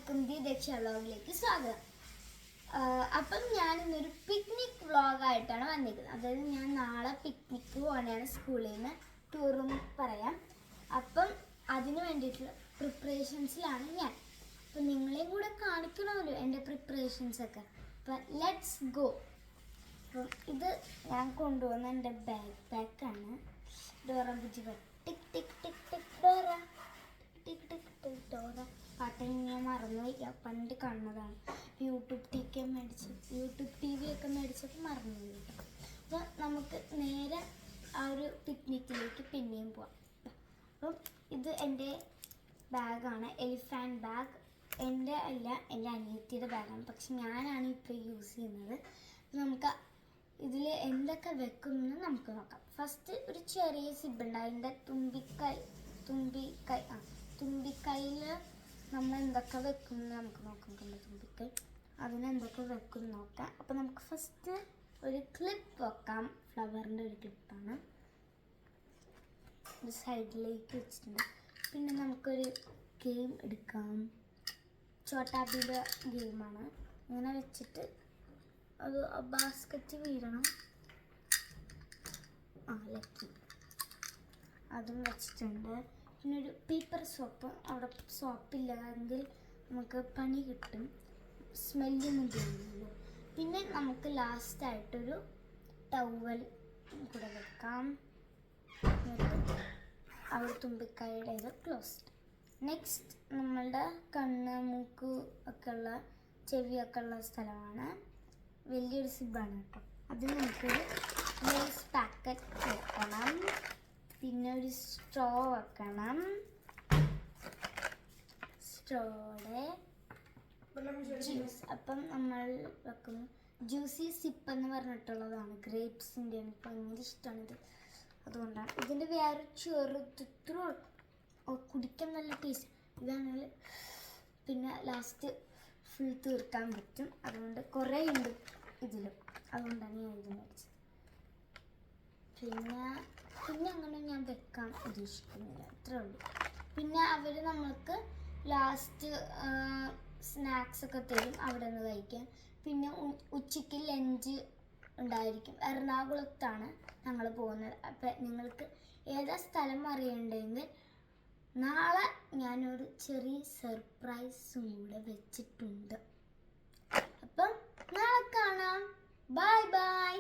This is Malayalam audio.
എല്ലാവർക്കും ദീദക്ഷ വ്ളോഗിലേക്ക് സ്വാഗതം. അപ്പം ഞാനിന്നൊരു പിക്നിക് വ്ളോഗായിട്ടാണ് വന്നിരിക്കുന്നത്. അതായത് ഞാൻ നാളെ പിക്നിക്ക് പോകണതാണ് സ്കൂളിൽ നിന്ന്, ടൂറും പറയാം. അപ്പം അതിന് വേണ്ടിയിട്ടുള്ള പ്രിപ്പറേഷൻസിലാണ് ഞാൻ. അപ്പം നിങ്ങളെയും കൂടെ കാണിക്കണമല്ലോ എൻ്റെ പ്രിപ്പറേഷൻസൊക്കെ. അപ്പം ലെറ്റ്സ് ഗോ. അപ്പം ഇത് ഞാൻ കൊണ്ടുവന്ന എൻ്റെ ബാക്ക് പാക്കാണ്. ഡോറ ബുജി ടിക് ടിക് ടിക് ടിക് ഡോറ ടിക് ടിക് ടിക് ഡോറ പാട്ട് ഞാൻ മറന്നുപോയി. പണ്ട് കാണുന്നതാണ്. യൂട്യൂബ് ടി വി ഒക്കെ മേടിച്ചപ്പോൾ മറന്നുപോയി കേട്ടോ. അപ്പോൾ നമുക്ക് നേരെ ആ ഒരു പിക്നിക്കിലേക്ക് പിന്നെയും പോവാം. അപ്പം ഇത് എൻ്റെ ബാഗാണ്, എലിഫാൻറ്റ് ബാഗ്. എൻ്റെ അല്ല, എൻ്റെ അനിയത്തിയുടെ ബാഗാണ്. പക്ഷെ ഞാനാണ് ഇപ്പോൾ യൂസ് ചെയ്യുന്നത്. നമുക്ക് ഇതിൽ എന്തൊക്കെ വെക്കുമെന്ന് നമുക്ക് നോക്കാം. ഫസ്റ്റ് ഒരു ചെറിയ സിബുണ്ട്, അതിൻ്റെ തുമ്പിക്കൈയിൽ നമ്മൾ എന്തൊക്കെ വെക്കും നമുക്ക് നോക്കാം. തുമ്പിക്കൈ അതിനെന്തൊക്കെ വെക്കും നോക്കാം. അപ്പോൾ നമുക്ക് ഫസ്റ്റ് ഒരു ക്ലിപ്പ് വെക്കാം. ഫ്ലവറിൻ്റെ ഒരു ക്ലിപ്പാണ്, ഒരു സൈഡിലേക്ക് വെച്ചിട്ടുണ്ട്. പിന്നെ നമുക്കൊരു ഗെയിം എടുക്കാം. ചോട്ടാബിയുടെ ഗെയിമാണ്. ഇങ്ങനെ വെച്ചിട്ട് അത് ബാസ്ക്കറ്റ് വീഴണം. ലക്കി അതും വെച്ചിട്ടുണ്ട്. പിന്നെ ഒരു പേപ്പർ സോപ്പ്, അവിടെ സോപ്പില്ലെങ്കിൽ നമുക്ക് പണി കിട്ടും, സ്മെല്ലൊന്നും ചെയ്യുന്നില്ല. പിന്നെ നമുക്ക് ലാസ്റ്റായിട്ടൊരു ടവൽ കൂടെ വെക്കാം. അവിടെ തുമ്പിക്കൈയുടെ ഇത് ക്ലോസ്ഡ്. നെക്സ്റ്റ് നമ്മളുടെ കണ്ണ്, മൂക്ക് ഒക്കെ ഉള്ള, ചെവിയൊക്കെ ഉള്ള സ്ഥലമാണ്. വലിയൊരു സിബാണ് കേട്ടോ. അതിൽ നമുക്കൊരു ലേസ് പാക്കറ്റ് വെക്കണം. പിന്നെ ഒരു സ്ട്രോ വെക്കണം. സ്ട്രോയുടെ ജ്യൂസ്, അപ്പം നമ്മൾ വെക്കുന്നു. ജ്യൂസി സിപ്പ് എന്ന് പറഞ്ഞിട്ടുള്ളതാണ്, ഗ്രേപ്സിൻ്റെ. എനിക്ക് ഭയങ്കര ഇഷ്ടമാണിത്, അതുകൊണ്ടാണ്. ഇതിൻ്റെ വേറെ ചെറുത്ര കുടിക്കാൻ നല്ല ടേസ്റ്റ് ഇതാണെങ്കിൽ പിന്നെ ലാസ്റ്റ് ഫുൾ തീർക്കാൻ പറ്റും. അതുകൊണ്ട് കുറേ ഉണ്ട് ഇതിലും, അതുകൊണ്ടാണ് ഞാൻ ഇത് മേടിച്ചത്. പിന്നെ അങ്ങനെ ഞാൻ വെക്കാൻ ഉദ്ദേശിക്കുന്നില്ല, അത്രേ ഉള്ളൂ. പിന്നെ അവർ നമ്മൾക്ക് ലാസ്റ്റ് സ്നാക്സ് ഒക്കെ തരും അവിടെ നിന്ന് കഴിക്കാൻ. പിന്നെ ഉച്ചയ്ക്ക് ലഞ്ച് ഉണ്ടായിരിക്കും. എറണാകുളത്താണ് ഞങ്ങൾ പോകുന്നത്. അപ്പം നിങ്ങൾക്ക് ഏതാ സ്ഥലം അറിയണ്ടെങ്കിൽ നാളെ ഞാനൊരു ചെറിയ സർപ്രൈസും കൂടെ വെച്ചിട്ടുണ്ട്. അപ്പം നാളെ കാണാം. Bye bye.